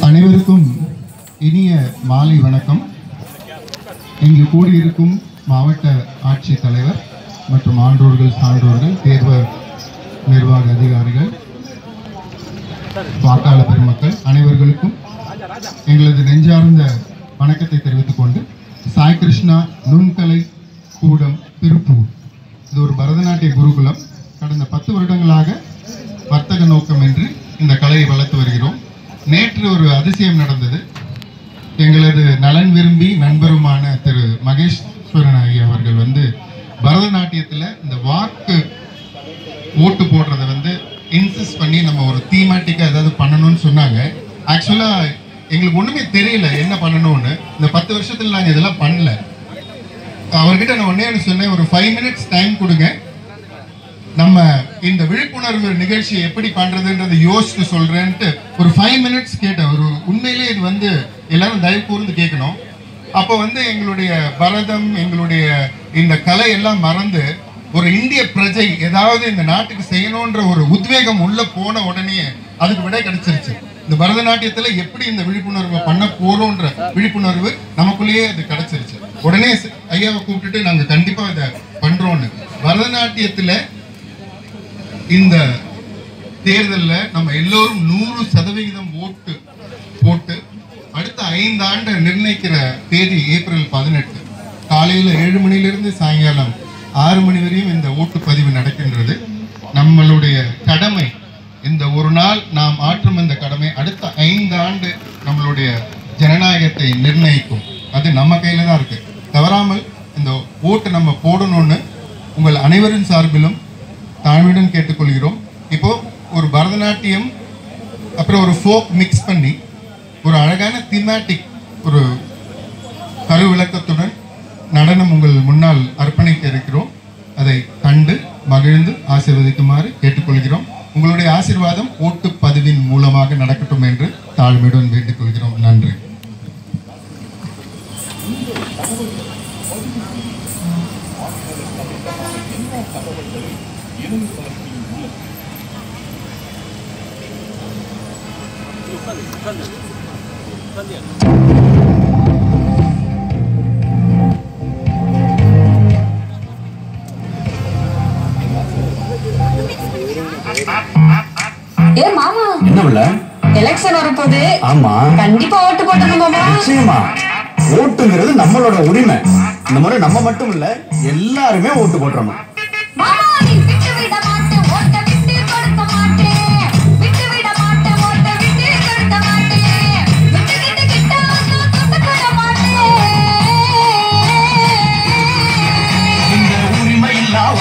அனைவருக்கும் இனிய மாலை வணக்கம். இங்கு கூடியிருக்கும் மாவட்ட ஆட்சித் தலைவர் மற்றும் ஆன்றோர்கள், சான்றோர்கள், தேர்வு நிர்வாக அதிகாரிகள், வாக்காளர் பெருமக்கள் அனைவர்களுக்கும் எங்களது நெஞ்சார்ந்த வணக்கத்தை தெரிவித்துக் கொண்டு, சாய் கிருஷ்ணா நுண்கலை கூடம் திருப்பூர், இது ஒரு பரதநாட்டிய குருகுலம். கடந்த 10 வருடங்களாக வர்த்தக நோக்கமின்றி இந்த கலையை வளர்த்து வருகிறோம். நேற்று ஒரு அதிசயம் நடந்தது. எங்களது நலன் விரும்பி நண்பருமான திரு மகேஸ்வரன் ஐயா அவர்கள் பரதநாட்டியத்தில் இந்த வாக்கு ஓட்டு போடுறதை இன்சிஸ்ட் பண்ணி நம்ம ஒரு தீமேட்டிக்காக ஏதாவது பண்ணணும்னு சொன்னாங்க. ஆக்சுவலாக எங்களுக்கு ஒன்றுமே தெரியல என்ன பண்ணணும்னு. இந்த 10 வருஷத்தில் நாங்கள் இதெல்லாம் பண்ணல. அவர்கிட்ட நான் ஒன்றே சொன்னேன், ஒரு 5 minutes டைம் கொடுங்க, நம்ம இந்த விழிப்புணர்வு நிகழ்ச்சியை எப்படி பண்றதுன்றதை யோசிச்சு சொல்றேன்ட்டு ஒரு 5 minutes கேட்டேன். ஒரு உண்மையிலேயே இது எல்லாரும் தயவு கூர்ந்து கேட்கணும். அப்போ எங்களுடைய பரதம், எங்களுடைய இந்த கலை எல்லாம் மறந்து ஒரு இந்திய பிரஜை ஏதாவது இந்த நாட்டுக்கு செய்யணுன்ற ஒரு உத்வேகம் உள்ள போன உடனே அதுக்கு விடை கிடைச்சிருச்சு. இந்த பரதநாட்டியத்துல எப்படி இந்த விழிப்புணர்வை பண்ண போறோன்ற விழிப்புணர்வு நமக்குள்ளேயே அது கிடைச்சிருச்சு. உடனே ஐயாவை கூப்பிட்டுட்டு நாங்க கண்டிப்பா இதை பண்றோம்னு. பரதநாட்டியத்துல இந்த தேர்தலில் நம்ம எல்லோரும் 100% ஓட்டு போட்டு அடுத்த 5 ஆண்டு நிர்ணயிக்கிற தேதி ஏப்ரல் 18 காலையில் 7 மணிலிருந்து சாயங்காலம் 6 மணி வரையும் இந்த ஓட்டுப்பதிவு நடக்கின்றது. நம்மளுடைய கடமை, இந்த ஒரு நாள் நாம் ஆற்றும் இந்த கடமை அடுத்த 5 ஆண்டு நம்மளுடைய ஜனநாயகத்தை நிர்ணயிக்கும். அது நம்ம கையில தான் இருக்கு. தவறாமல் இந்த ஓட்டு நம்ம போடணும்னு உங்கள் அனைவரின் சார்பிலும் தாழ்மையுடன் கேட்டுக்கொள்கிறோம். இப்போ ஒரு பரதநாட்டியம் அப்புறம் ஒரு ஃபோக் மிக்ஸ் பண்ணி ஒரு அழகான தீமேட்டிக் ஒரு கருவிளக்கத்துடன் நடனம் உங்கள் முன்னால் அர்ப்பணிக்க இருக்கிறோம். அதை கண்டு மகிழ்ந்து ஆசீர்வதிக்குமாறு கேட்டுக்கொள்கிறோம். உங்களுடைய ஆசீர்வாதம் ஓட்டுப்பதிவின் மூலமாக நடக்கட்டும் என்று தாழ்மையுடன் வேண்டிக் கொள்கிறோம். நன்றி. ஏ மாமா, என்ன உள்ள எலெக்ஷன் வரப்போகுது. ஆமா, கண்டிப்பா ஓட்டு போடணும் மாமா. நிச்சயமா. ஓட்டுங்கிறது நம்மளோட உரிமை. இந்த முறை நம்ம மட்டும் இல்ல, எல்லாருமே ஓட்டு போடுறோம்.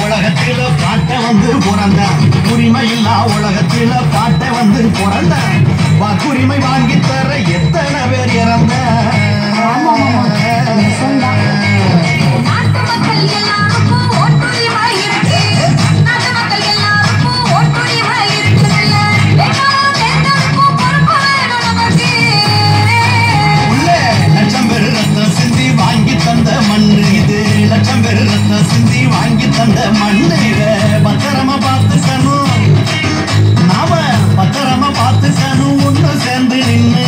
உலகத்தில பாட்ட பிறந்த உரிமையில்லா உலகத்தில பாட்ட பிறந்த வாக்குரிமை வாங்கி தர எத்தனை பேர் இறந்த லட்சம் பேர் ரத்தம் சிந்தி வாங்கி தந்த மண்ணு இது. லட்சம் பேர் ரத்தம் சிந்தி வாங்கி தந்த மண்ணு இதை பத்திரமா பார்த்துக்கணும். நாம பத்திரமா பார்த்துக்கணும். ஒண்ணு சேர்ந்து நின்று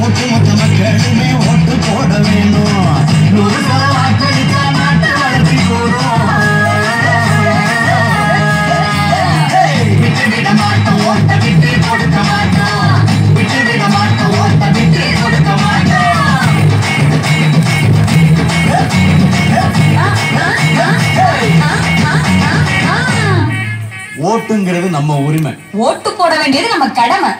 ஒட்டுமொத்த மக்களுமே ஓட்டு போட வேணும். வாக்களித்தா நாட்டை வளர்ச்சி போறோம். விட்டு விட மாட்டோம், ஓட்ட விட்டு கொடுக்க மாட்டோம். விட்டு விட மாட்டோம், ஓட்ட விட்டு கொடுக்க மாட்டோம். ஓட்டுங்கிறது நம்ம உரிமை. ஓட்டு போட வேண்டியது நம்ம கடமை.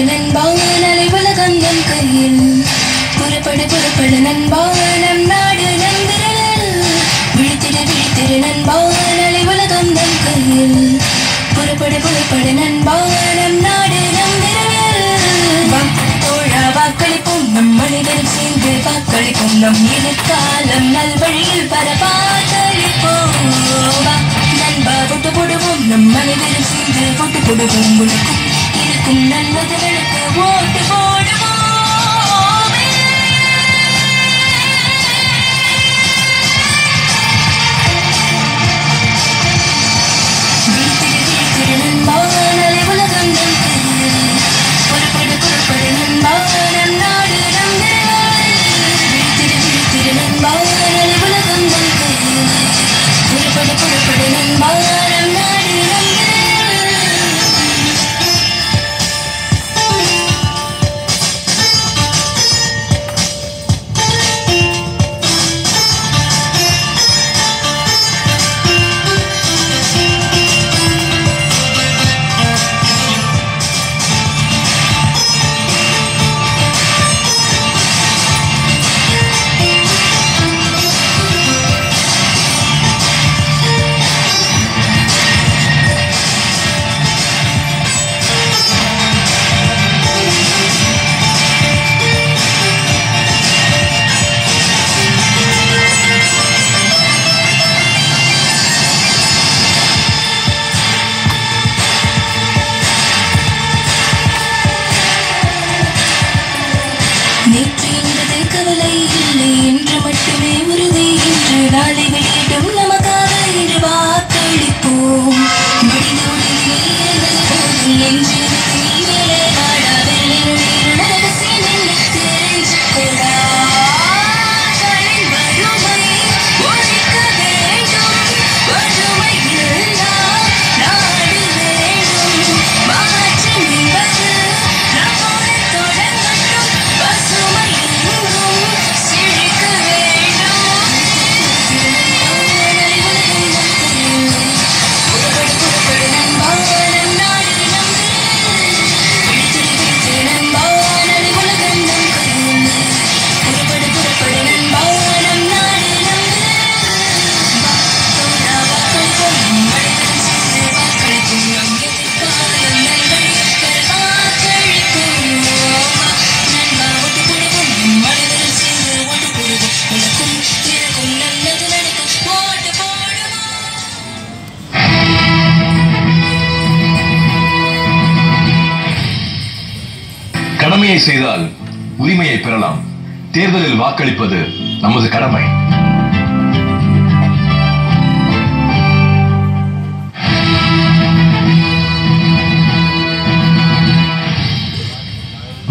நண்பா, நலை உலகம் நம் கையில் நம் எதிர்காலம் நல்வழியில் பரபாதளிப்போம் நண்பா போட்டு போடுவோம் நம் அனைவரும் சேர்ந்து போட்டு போடுவோம் உனக்கும் எனக்கும் நல்லது நடக்க ஓட்டு போடுவோம் நேற்று என்பது கவலை இல்லை என்று மட்டுமே உறுதி என்று நாளை வெளியிடும் நமக்காக இன்று வாக்களிப்போம் முடிந்த உடனே போதும் என்று மேலே வாடாவில் ரகசியம் என்ன தெரிஞ்சுக்கூடா வறுமை ஒழிக்க வேண்டும் வறுமை இருந்தால் நாடு வேண்டும் மாற்றம் என்பது நம்மோட தொடங்கட்டும் பசுமை எங்கும் செழிக்க வேண்டும் புறப்படு நண்பா நம் நாடு நம்பு பிடித்திரு நண்பா நடு உலகம் நம் கையில் புறப்படு நண்பா நம் நாடு நம்பு வாக்களிப்போம் மனிதன் சேர்ந்து வாக்களிப்போம் நம் எதிர்காலம் நல்வழியில் வாக்களிப்போம் நண்பா ஓட்டு போடுவோம் மனிதன் சேர்ந்து ஓட்டு போடுவோம் உனக்கும் எனக்கும் நல்லது நடக்கும் ஓட்டு போடுவோம் கடமையை செய்தால் உரிமையை பெறலாம். தேர்தலில் வாக்களிப்பது நமது கடமை.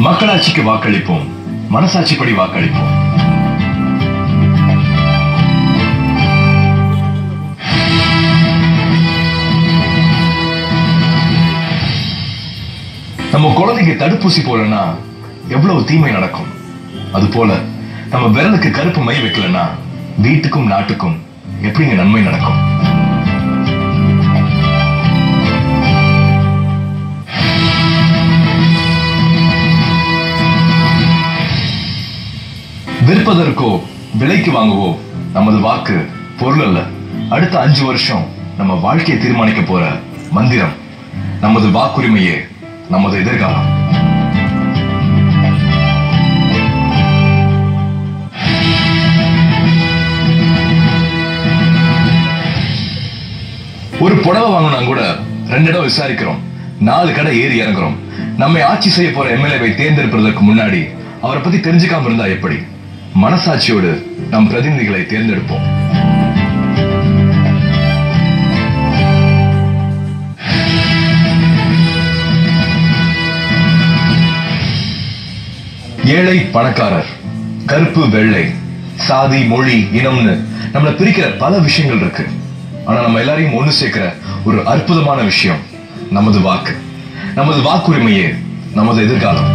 மக்களாட்சிக்கு வாக்களிப்போம், மனசாட்சிப்படி வாக்களிப்போம். நம்ம குழந்தைக்கு தடுப்பூசி போடலன்னா எவ்வளவு தீமை நடக்கும். அது போல நம்ம விரலுக்கு கருப்பு மை வைக்கலன்னா வீட்டுக்கும் நாட்டுக்கும் எப்படிங்க நன்மை நடக்கும். விற்பதற்கோ விலைக்கு வாங்கவோ நமது வாக்கு பொருள் அல்ல. அடுத்த 5 வருஷம் நம்ம வாழ்க்கையை தீர்மானிக்க போற மந்திரம். நமது வாக்குரிமையே நமது எதிர்காலம். ஒரு புடவை வாங்கினா கூட 2 இடம் விசாரிக்கிறோம், 4 கடை ஏறி இறங்குறோம். நம்மை ஆட்சி செய்ய போற எம்எல்ஏவை தேர்ந்தெடுப்பதற்கு முன்னாடி அவரை பத்தி தெரிஞ்சுக்காம இருந்தா எப்படி? மனசாட்சியோடு நம் பிரதிநிதிகளை தேர்ந்தெடுப்போம். ஏழை பணக்காரர், கருப்பு வெள்ளை, சாதி மொழி இனம்னு நம்மளை பிரிக்கிற பல விஷயங்கள் இருக்கு. ஆனா நம்ம எல்லாரையும் ஒண்ணு சேர்க்கிற ஒரு அற்புதமான விஷயம் நமது வாக்கு. நமது வாக்குரிமையே நமது எதிர்காலம்.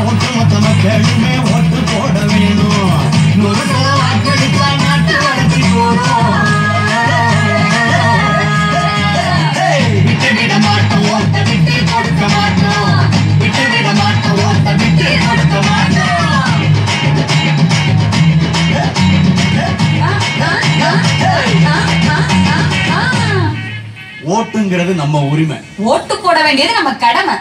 ஒட்டுமொத்த மக்களுமே ஓட்டு போட வேணும். விட்டுவிட மாட்டோம், ஓட்ட விட்டு கொடுக்க மாட்டோம். விட்டுவிட மாட்டோம், ஓட்ட விட்டு கொடுக்க மாட்டோம். ஓட்டுங்கிறது நம்ம உரிமை. ஓட்டு போட வேண்டியது நம்ம கடமை.